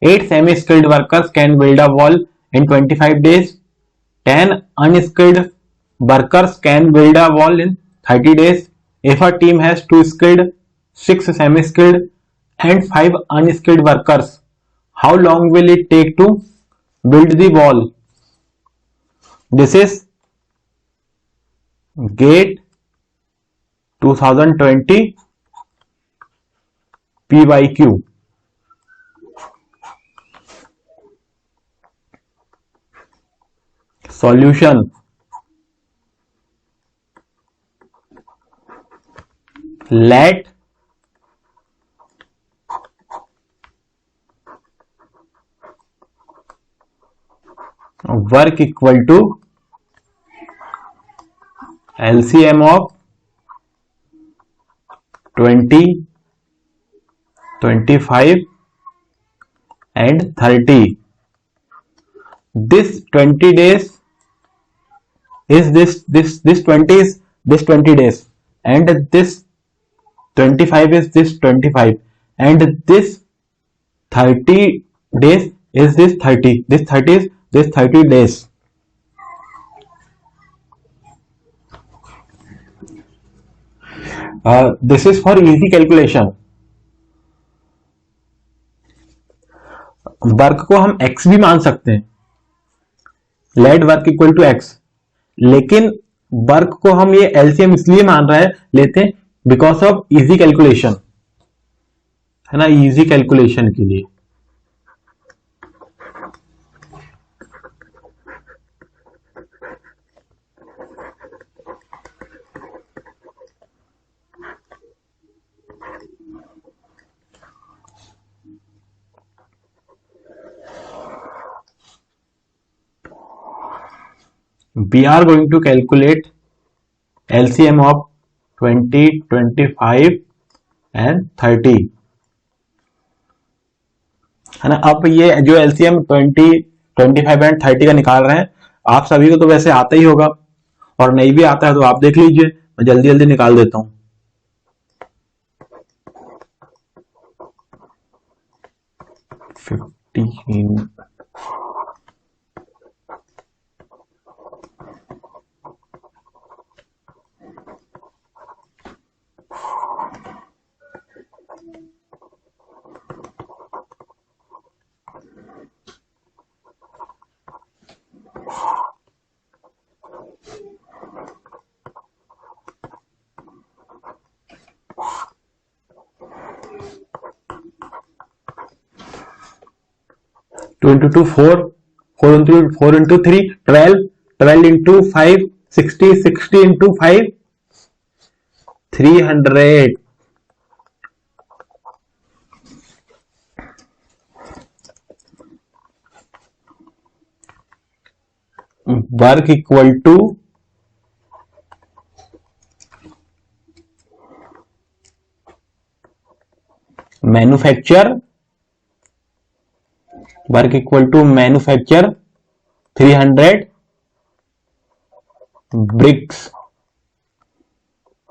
8 semi-skilled workers can build a wall in 25 days. 10 unskilled workers can build a wall in 30 days. If a team has 2 skilled, 6 semi-skilled and 5 unskilled workers, how long will it take to build the wall? This is GATE 2020 PYQ. Solution. Let work equal to LCM of 20, 25 and 30. This 20 days is this 20 is this 20 days, and this 25 is this 25, and this 30 days is this 30. This 30 is this 30 days. This is for easy calculation. Work को हम x भी मान सकते हैं, let work equal to x, लेकिन work को हम ये एलसीएम इसलिए मान रहे हैं लेते हैं बिकॉज ऑफ इजी कैलकुलेशन, है ना, इजी कैलकुलेशन के लिए. We are going to calculate LCM of 20, 25 and 30, है ना. अब ये जो LCM 20, 25 एंड 30 का निकाल रहे हैं, आप सभी को तो वैसे आता ही होगा, और नहीं भी आता है तो आप देख लीजिए, मैं जल्दी जल्दी निकाल देता हूं. 15 2 into 2 4, 4 into 3 12, 12 into 5 60, 60 into 5 300. Work equal to manufacture, work equal to manufacture 300 bricks,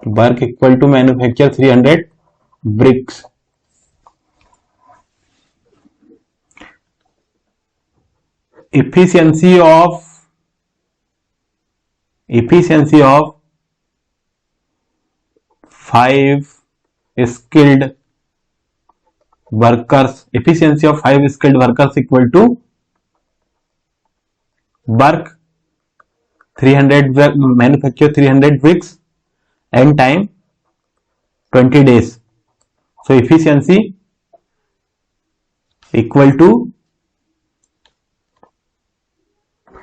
work equal to manufacture 300 bricks. efficiency of 5 skilled workers, efficiency of 5 skilled workers equal to work 300, manufacture 300 bricks and time 20 days. So efficiency equal to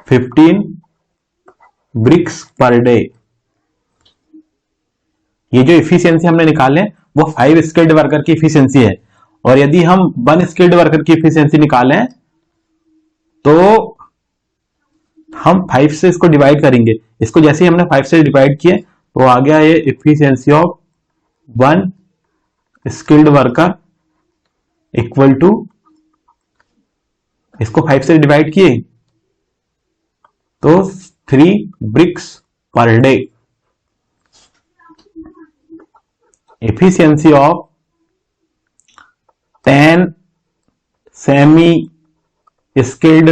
15 bricks per day. ये जो efficiency हमने निकाले वो 5 skilled worker की efficiency है, और यदि हम 1 स्किल्ड वर्कर की इफिशियंसी निकालें तो हम 5 से इसको डिवाइड करेंगे. इसको जैसे ही हमने 5 से डिवाइड किए तो आ गया ये efficiency of 1 skilled worker equal to, इसको 5 से डिवाइड किए तो 3 bricks per day. Efficiency of 10 semi skilled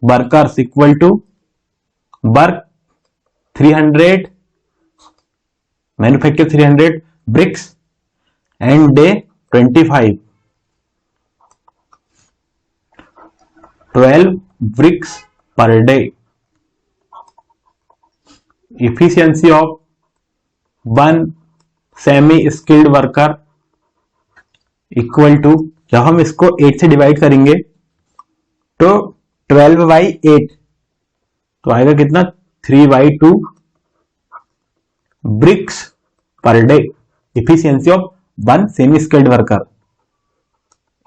workers equal to work 300, manufacture 300 bricks and day 25, 12 bricks per day. Efficiency of one semi skilled worker equal to, जब हम इसको 8 से divide करेंगे तो 12/8 तो आएगा कितना, 3/2 bricks per day. Efficiency of one semi skilled worker.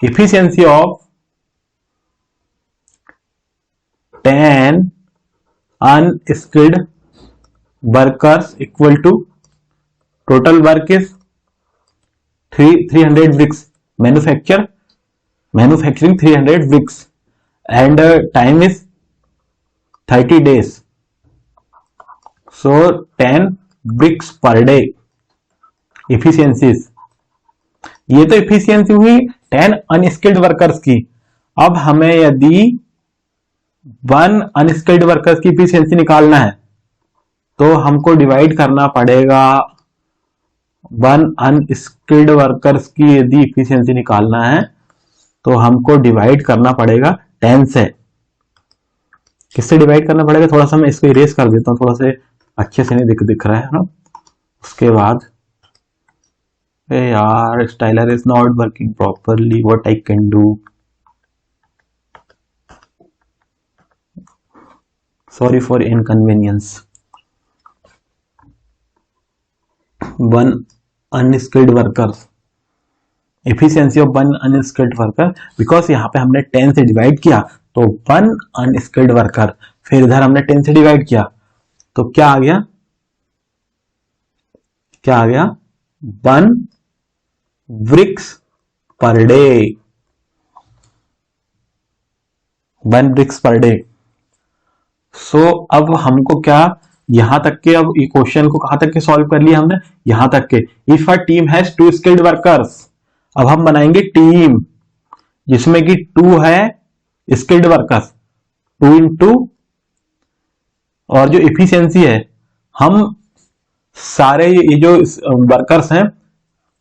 Efficiency of 10 unskilled workers equal to total work is 300 bricks, manufacturing 300 bricks and time is 30 days, so 10 bricks per day. efficiencies, ये तो efficiency हुई 10 unskilled workers की. अब हमें यदि 1 unskilled workers की efficiency निकालना है तो हमको डिवाइड करना पड़ेगा 1 अनस्किल्ड वर्कर्स की. यदि इफिशियंसी निकालना है तो हमको डिवाइड करना पड़ेगा 10 से. किससे डिवाइड करना पड़ेगा, थोड़ा सा मैं इसको इरेज कर देता हूं, थोड़ा से अच्छे से नहीं दिख रहा है ना. उसके बाद यार styler is not working properly, what I can do. Sorry for inconvenience. 1 unskilled workers, efficiency of 1 unskilled worker, because यहाँ पे हमने 10 से डिवाइड किया तो 1 unskilled worker, फिर इधर हमने 10 से डिवाइड किया तो क्या आ गया, 1 bricks per day. 1 bricks per day. सो अब हमको क्या, यहां तक के, अब क्वेश्चन को कहां तक के सॉल्व कर लिया हमने, यहां तक के. If a team has 2 skilled workers, अब हम बनाएंगे टीम जिसमें कि 2 है स्किल्ड वर्कर्स, 2 into, और जो इफिशियंसी है, हम सारे ये जो वर्कर्स हैं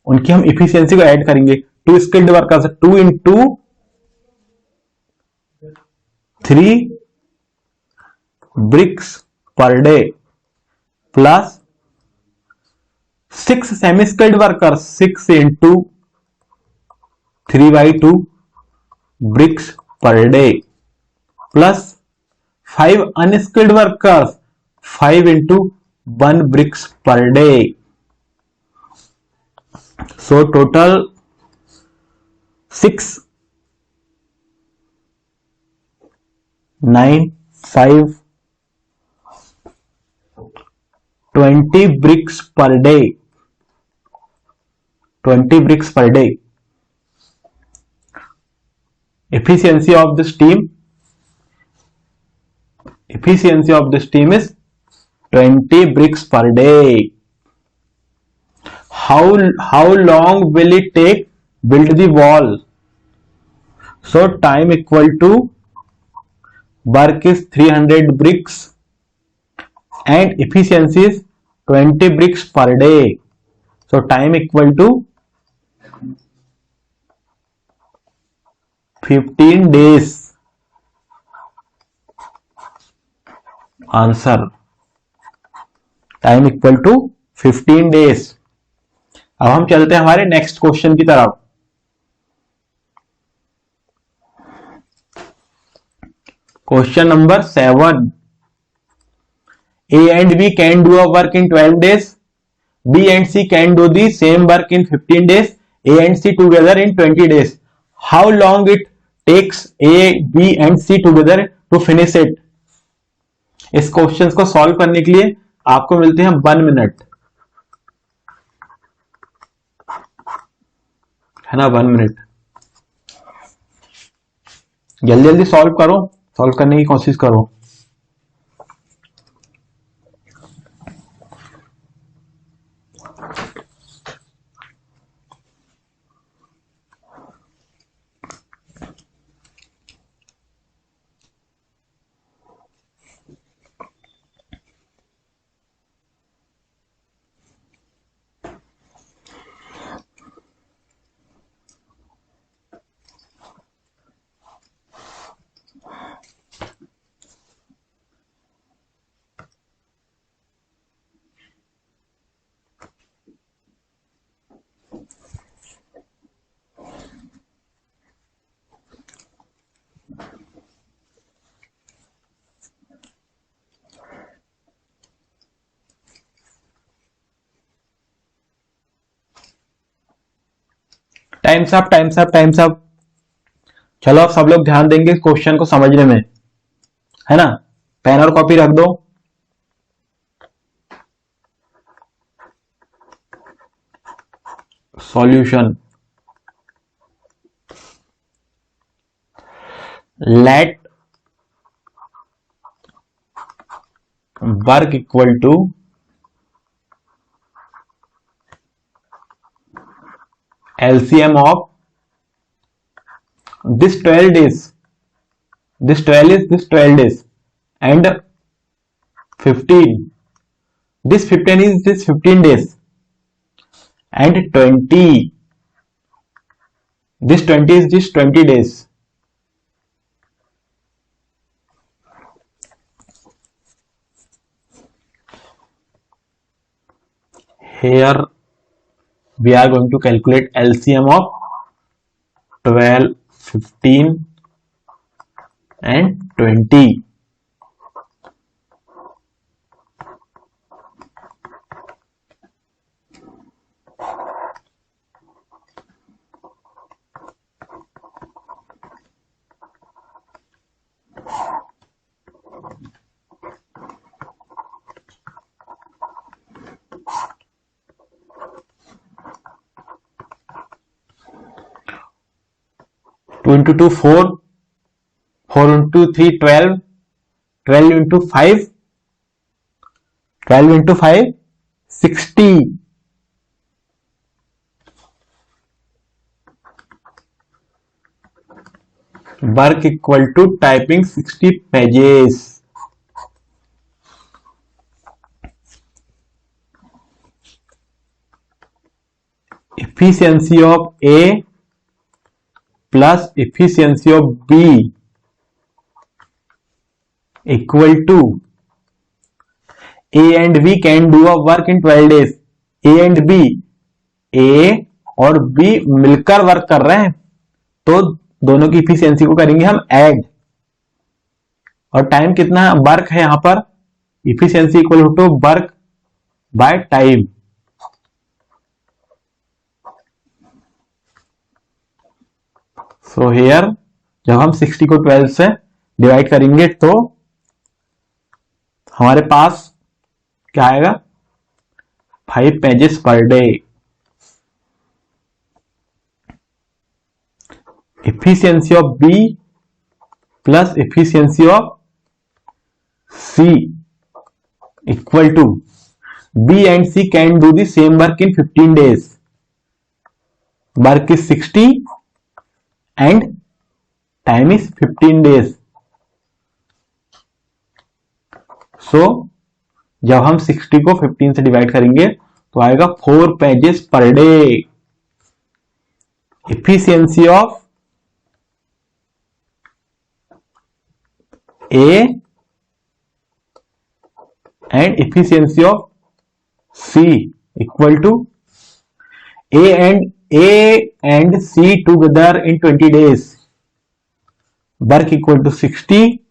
उनकी हम इफिशियंसी को ऐड करेंगे. 2 skilled workers 2 into 3 bricks per day plus 6 semi skilled workers, 6 into 3/2 bricks per day plus 5 unskilled workers, 5 into 1 bricks per day. So total 6, 9, 5, 20 bricks per day. 20 bricks per day. Efficiency of this team is 20 bricks per day. How long will it take build the wall? So time equal to work is 300 bricks and efficiency is 20 bricks per day. So time equal to 15 days. Answer, time equal to 15 days. अब हम चलते हैं हमारे next question की तरफ. Question number 7. A and B can do a work in 12 days. B and C can do the same work in 15 days. A and C together in 20 days. How long it takes A, B and C together to finish it? इस question को solve करने के लिए आपको मिलते हैं 1 minute, है ना. 1 मिनट. जल्दी जल्दी सॉल्व करो, सॉल्व करने की कोशिश करो. Times up, times up, times up. चलो अब सब लोग ध्यान देंगे क्वेश्चन को समझने में, है ना। पेन और कॉपी रख दो। Solution, let work equal to LCM of this 12 days, this 12 is this 12 days, and 15, this 15 is this 15 days, and 20, this 20 is this 20 days. Here we are going to calculate LCM of 12, 15 and 20. Two into 2 4, 4 into 3 12, 12 into 5, 12 into 5 60. Work equal to typing 60 pages. Efficiency of A plus efficiency of B equal to A and B can do a work in 12 days. A and B, A और B मिलकर work कर रहे हैं, तो दोनों की efficiency को करेंगे हम ऐड। और टाइम कितना है, वर्क है यहां पर, efficiency equal to work by time. So here जब हम 60 को 12 से डिवाइड करेंगे तो हमारे पास क्या आएगा, 5 pages per day. efficiency of B plus efficiency of C equal to B and C can do the same work in 15 days. Work is 60 and time is 15 days. So जब हम 60 को 15 से डिवाइड करेंगे तो आएगा 4 pages per day. efficiency of A and efficiency of C equal to A and C together in 20 days. Work equal to 60,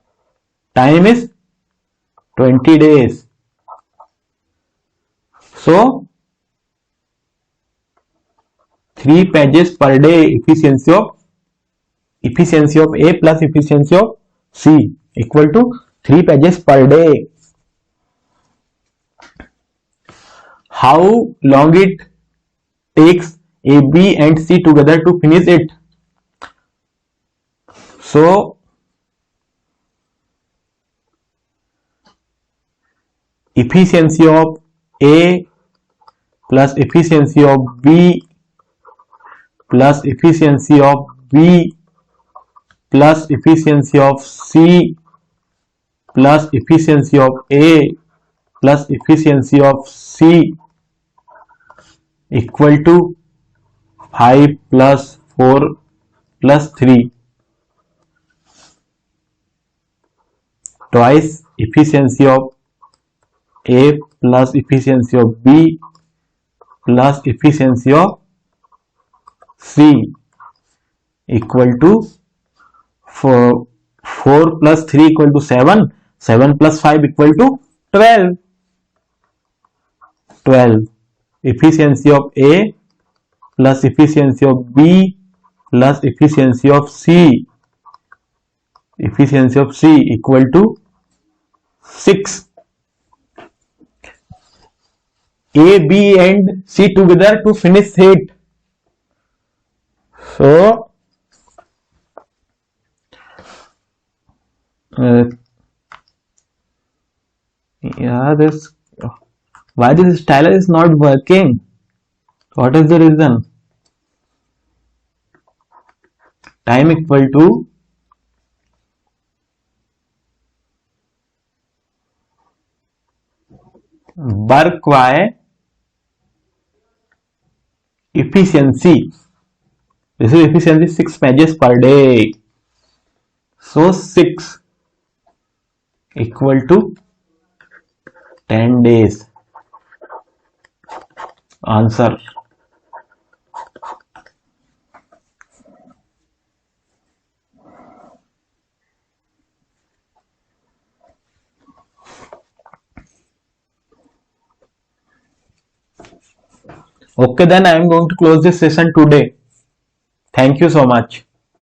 time is 20 days. So 3 pages per day efficiency of A plus efficiency of C equal to 3 pages per day. How long it takes A, B and C together to finish it? So efficiency of A plus efficiency of B plus efficiency of B plus efficiency of C plus efficiency of A plus efficiency of C equal to 5 plus 4 plus 3, twice efficiency of A plus efficiency of B plus efficiency of C equal to 4 plus 3 equal to 7, 7 plus 5 equal to 12. Efficiency of A plus efficiency of B plus efficiency of C. Efficiency of C equal to 6. A, B and C together to finish it. So yeah, this why this styler is not working? What is the reason? Time equal to work by efficiency. This is efficiency 6 pages per day. So 6 equal to 10 days. Answer. Okay, then I am going to close this session today. Thank you so much.